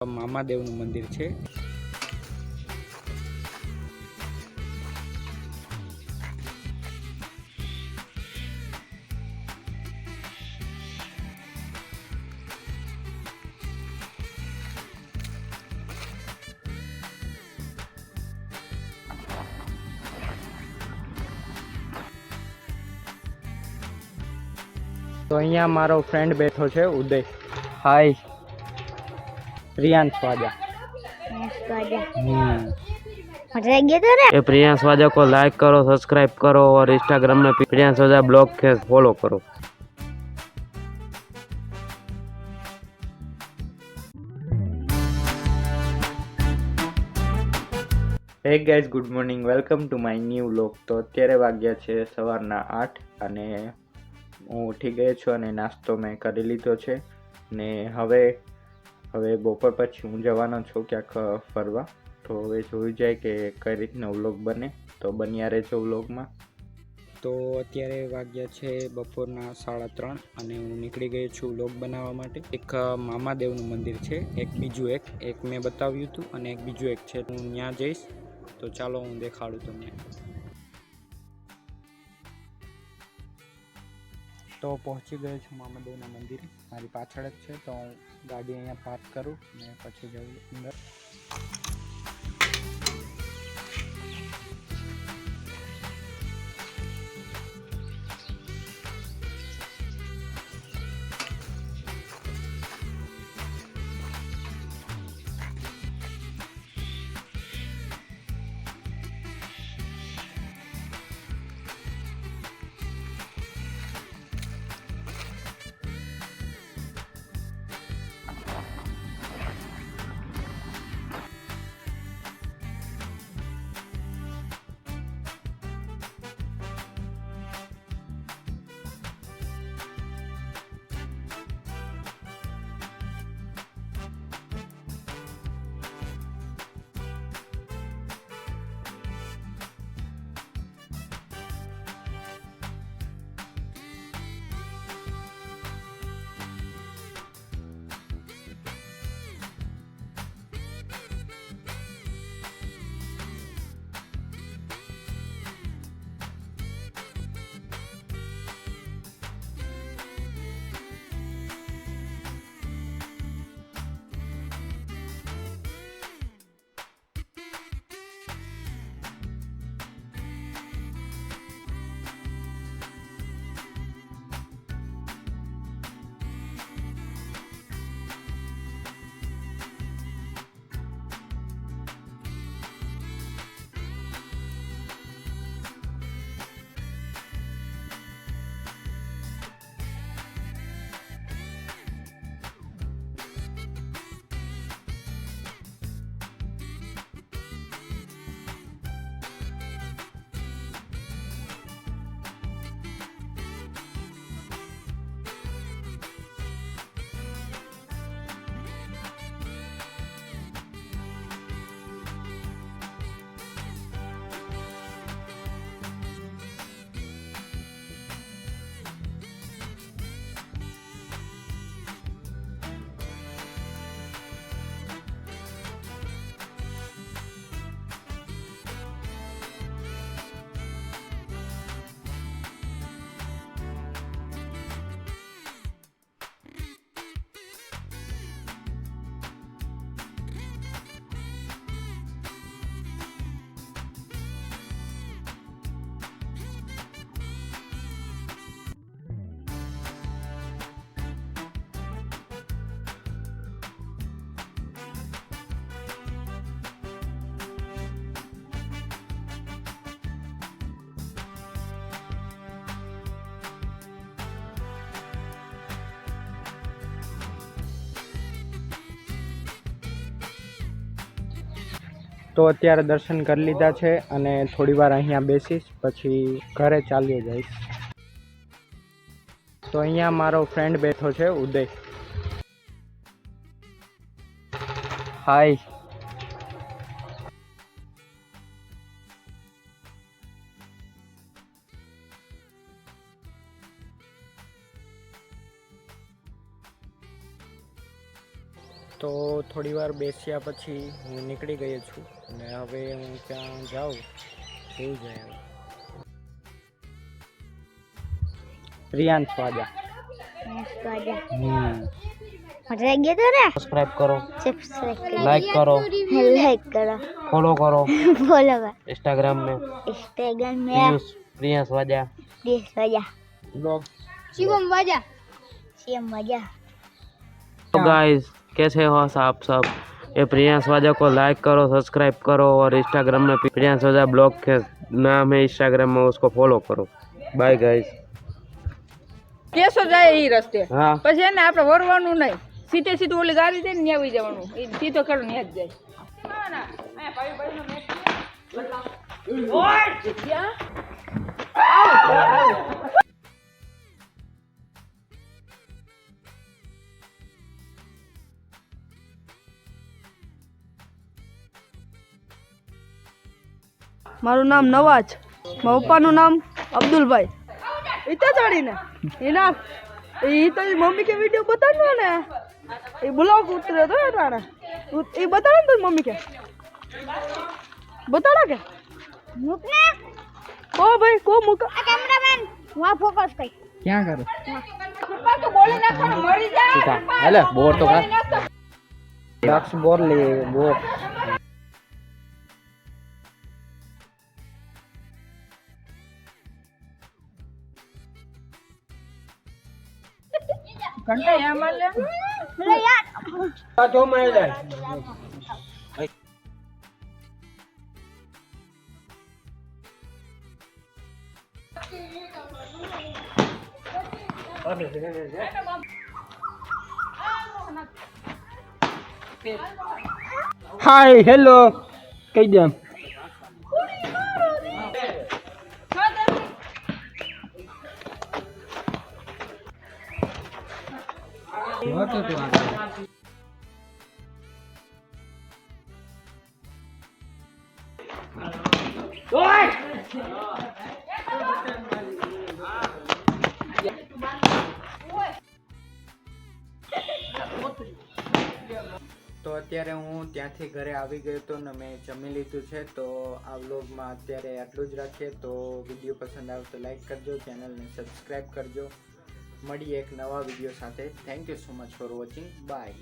મામાદેવનું મંદિર છે. તો અહીંયા મારો ફ્રેન્ડ બેઠો છે ઉદય. હાય. प्रियांश वाजा. प्रियांश वाजा को लाइक करो, सब्सक्राइब करो और इंस्टाग्राम में प्रियांश वाजा ब्लॉग के फॉलो करो. Hey guys, good morning, welcome to my new vlog. તો અત્યારે વાગ્યા છે સવારના 8 અને હું ઉઠી ગયો છું અને નાસ્તો મેં કરી લીધો છે ને હવે બપોર પછી હું જવાનો છું ક્યાંક ફરવા. તો હવે જોઈ જાય કે કઈ રીતનો વ્લોગ બને, તો બન્યા રહેજો વ્લોગમાં. તો અત્યારે વાગ્યા છે બપોરના 3:30 અને હું નીકળી ગયો છું વ્લોગ બનાવવા માટે. એક મામાદેવનું મંદિર છે, એક મેં બતાવ્યું હતું અને એક બીજું એક છે. હું ત્યાં જઈશ, તો ચાલો હું દેખાડું તમને. તો પહોંચી ગયો છું મામાદેવના મંદિરે, મારી પાછળ જ છે. તો હું ગાડી અહીંયા પાર્ક કરું ને પછી જઉં અંદર. તો અત્યારે દર્શન કરી લીધા છે અને થોડી વાર અહીંયા બેસીશ, પછી ઘરે ચાલ્યો જઈશ. તો અહીંયા મારો ફ્રેન્ડ બેઠો છે ઉદય. હાય. તો થોડી વાર બેસ્યા પછી હું નીકળી ગયો છું અને હવે હું ત્યાં જાઉં એવું જાય. પ્રિયાંશ વાજા. મજા ગયો તો ને સબસ્ક્રાઇબ કરો, સબસ્ક્રાઇબ लाइक करो, करो फॉलो करो फॉलो कर इंस्टाग्राम में इंस्टाग्राम में प्रियांश वाजा देश वजह બ્લોગ. शिवम वजह शिवम वजह। तो गाइस कैसे हो आप सब? ये प्रियांश वाजा को लाइक करो, सब्सक्राइब करो और इंस्टाग्राम में प्रियांश वाजा ब्लॉग के नाम है, इंस्टाग्राम में उसको फॉलो करो. Bye guys. કેસો જાય એ રસ્તે हाँ પછી એને આપણે વરવાનું નહીં, સીધે સીધું ઓલી ગાડી દે ને ત્યાં આવી જવાનું, એ સીધો કરો ને જ જાય. મારું નામ નવાજ, મારા પપ્પાનું નામ અબ્દુલભાઈ. ઈતા ચડીને એના એ તો મમ્મી કે વિડીયો બતાડો ને, એ બ્લોગ ઉતરે તો એટાણે એ બતાડે ને તો મમ્મી કે બતાડા કે मुकना કો ભાઈ કો મુકા कैमरामैन वहां फोकस कर ક્યાં કરે? પપ્પા તો બોલી નાખવાનું મરી જાય. હાલે બોર તો કર. લક્ષ બોર લે બોર. ઘંટા યા માર લે. ले यार જો માં લે. હાય હેલો કહી દે. તો અત્યારે હું ત્યાંથી ઘરે આવી ગયો હતો ને મેં જમી લીધું છે. તો આ વ્લોગમાં અત્યારે આટલું જ રાખીએ. તો વિડીયો પસંદ આવે તો લાઈક કરજો, ચેનલને સબસ્ક્રાઈબ કરજો. મળીએ એક નવા વિડીયો સાથે. Thank you so much for watching. By.